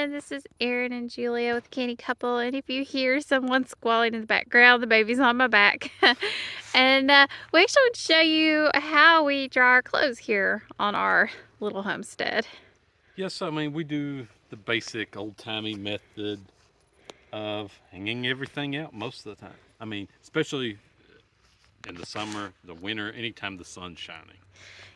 everyone, this is Erin and Julia with Candy Couple, and if you hear someone squalling in the background, the baby's on my back. And we actually want to show you how we dry our clothes here on our little homestead. Yes, I mean, we do the basic old-timey method of hanging everything out most of the time. I mean, especially in the summer, the winter, anytime the sun's shining.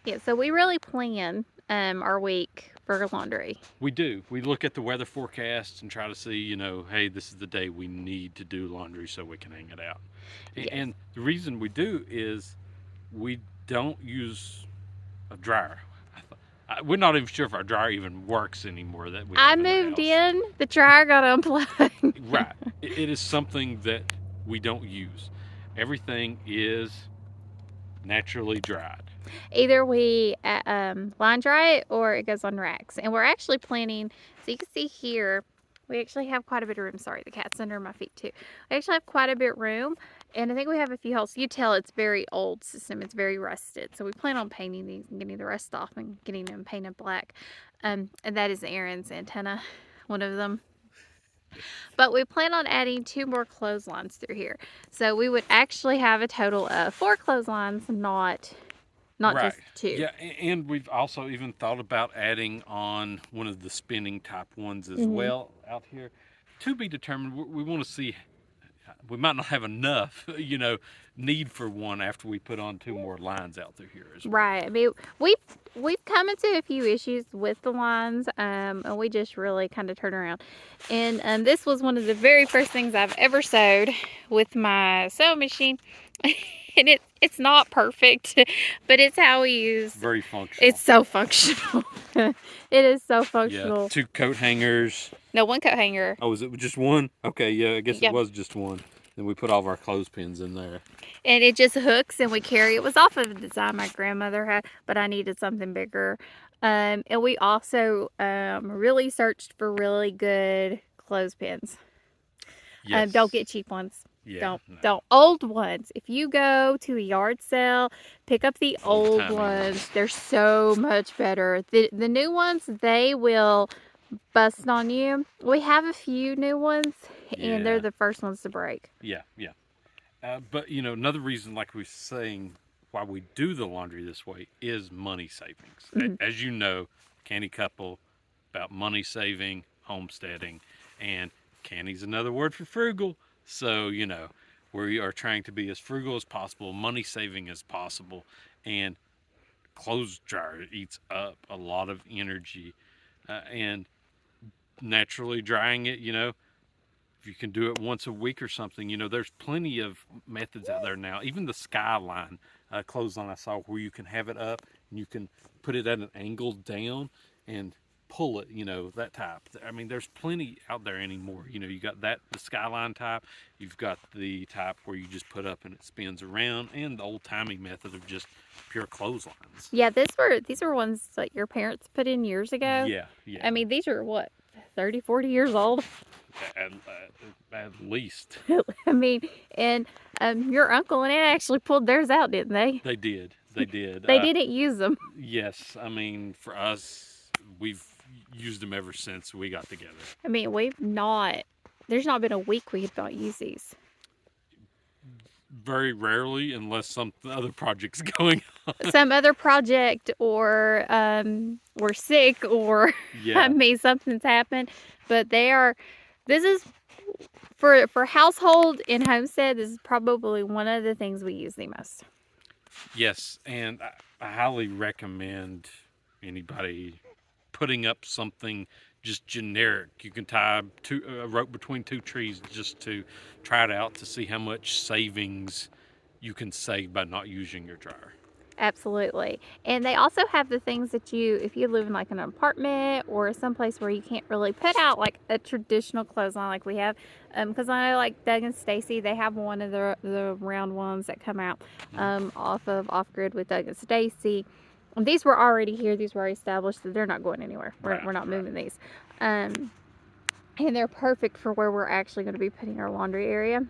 Yeah, so we really plan our week for laundry. We do. We look at the weather forecast and try to see, hey, this is the day we need to do laundry so we can hang it out. Yes. And the reason we do is we don't use a dryer. We're not even sure if our dryer even works anymore. That we I have moved in the house. in, the dryer got unplugged. Right. It is something that we don't use. Everything is naturally dried. Either we line dry it or it goes on racks. And we're actually planning, so you can see here, we actually have quite a bit of room. Sorry, the cat's under my feet too. We actually have quite a bit of room, and I think we have a few holes. You tell it's very old system. It's very rusted. So we plan on painting these and getting the rust off and getting them painted black. And that is Aaron's antenna, one of them. But we plan on adding 2 more clotheslines through here. So we would actually have a total of 4 clotheslines, not Right. just 2. Yeah, and we've also even thought about adding on one of the spinning type ones as well out here. To be determined. We want to see. We might not have enough, need for one after we put on 2 more lines out through here as well. Right. I mean, we've come into a few issues with the lines, and we just really kind of turn around. And this was one of the very first things I've ever sewed with my sewing machine. And it's not perfect, but it's how we use. Very functional. It's so functional. It is so functional. Yeah, 2 coat hangers. No, 1 coat hanger. Oh, was it just one? Okay, yeah, I guess Yep. it was just one. Then we put all of our clothespins in there. And it just hooks and we carry. It was off of a design my grandmother had, but I needed something bigger. And we also really searched for really good clothespins. Yes. Don't get cheap ones. Yeah, don't. Old ones. If you go to a yard sale, pick up the old Old-timey ones. They're so much better. The new ones, they will bust on you. We have a few new ones, and they're the first ones to break. Yeah. But, another reason, like we were saying, why we do the laundry this way is money savings. As you know, Candy Couple, about money saving, homesteading, and candy's another word for frugal. So, we are trying to be as frugal as possible, money saving as possible, and clothes dryer eats up a lot of energy, and naturally drying it, if you can do it once a week or something, there's plenty of methods out there now. Even the Skyline clothesline I saw, where you can have it up and you can put it at an angle down and pull it, that type. I mean, there's plenty out there anymore. You got the Skyline type, you've got the type where you just put up and it spins around, and the old-timey method of just pure clotheslines. Yeah, these were ones that your parents put in years ago. Yeah. I mean, these are what, 30, 40 years old? At least. I mean, and your uncle and aunt actually pulled theirs out, didn't they? They did. They didn't use them. Yes. I mean, for us, we've used them ever since we got together. I mean, there's not been a week we have not used these. Very rarely, unless some other project's going on. Some other project, or we're sick, or I mean, something's happened. But this is for household and homestead, this is probably one of the things we use the most. Yes, and I highly recommend anybody putting up something just generic. You can tie a rope between 2 trees just to try it out to see how much savings you can save by not using your dryer. Absolutely. And they also have the things that if you live in like an apartment or someplace where you can't really put out like a traditional clothesline like we have, because I know like Doug and Stacy, they have one of the round ones that come out off grid with Doug and Stacy. And these were already here. These were already established, so they're not going anywhere. We're not moving these. And they're perfect for where we're actually going to be putting our laundry area.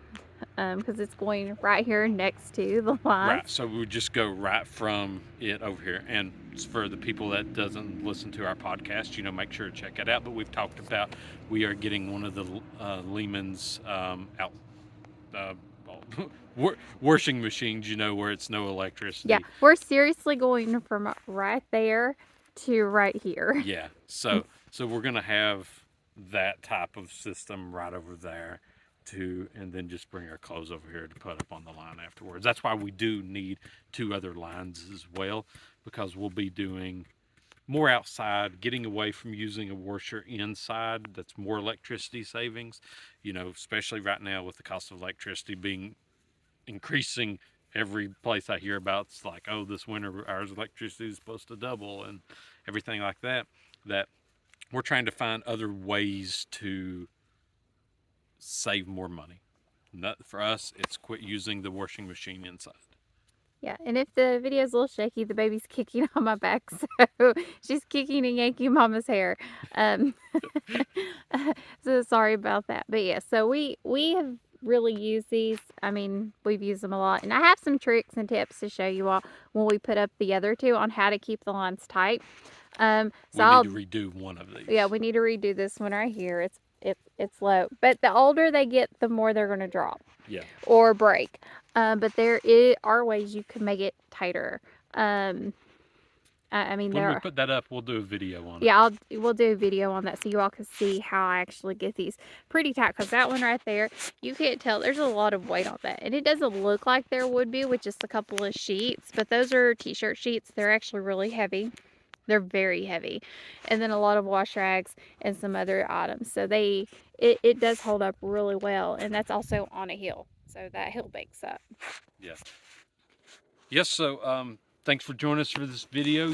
because it's going right here next to the lines. Right. So we would just go right from it over here. And for the people that doesn't listen to our podcast, make sure to check it out. But we've talked about we are getting one of the Lehman's out washing machines, where it's no Yeah, electricity. we're seriously going from right there to right here. Yeah. So we're gonna have that type of system right over there and then just bring our clothes over here to put up on the line afterwards. That's why we do need 2 other lines as well, because we'll be doing more outside, getting away from using a washer inside. That's more electricity savings, especially right now with the cost of electricity being increasing. Every place I hear about, it's like, oh, this winter our electricity is supposed to double and everything like that. That we're trying to find other ways to save more money. For us, it's quit using the washing machine inside. Yeah, and if the video is a little shaky, the baby's kicking on my back, so she's kicking and yanking Mama's hair. Um, so sorry about that. But yeah, so we have really used these. I mean, we've used them a lot, and I have some tricks and tips to show you all when we put up the other two on how to keep the lines tight. So we need to redo one of these. Yeah, we need to redo this one right here. It's low, but the older they get, the more they're going to drop. Yeah. Or break. But there are ways you can make it tighter. I mean, when we put that up, we'll do a video on it. Yeah, we'll do a video on that so you all can see how I actually get these pretty tight. Because that one right there, you can't tell. There's a lot of weight on that. And it doesn't look like there would be with just a couple of sheets. But those are t-shirt sheets. They're actually really heavy. They're very heavy. And then a lot of wash rags and some other items. So it does hold up really well. And that's also on a hill. So that hill bakes up. Yeah. Yes, so thanks for joining us for this video.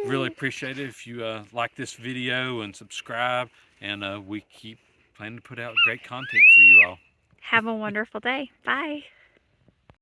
Really appreciate it if you like this video and subscribe. And we keep planning to put out great content for you all. Have a wonderful day. Bye.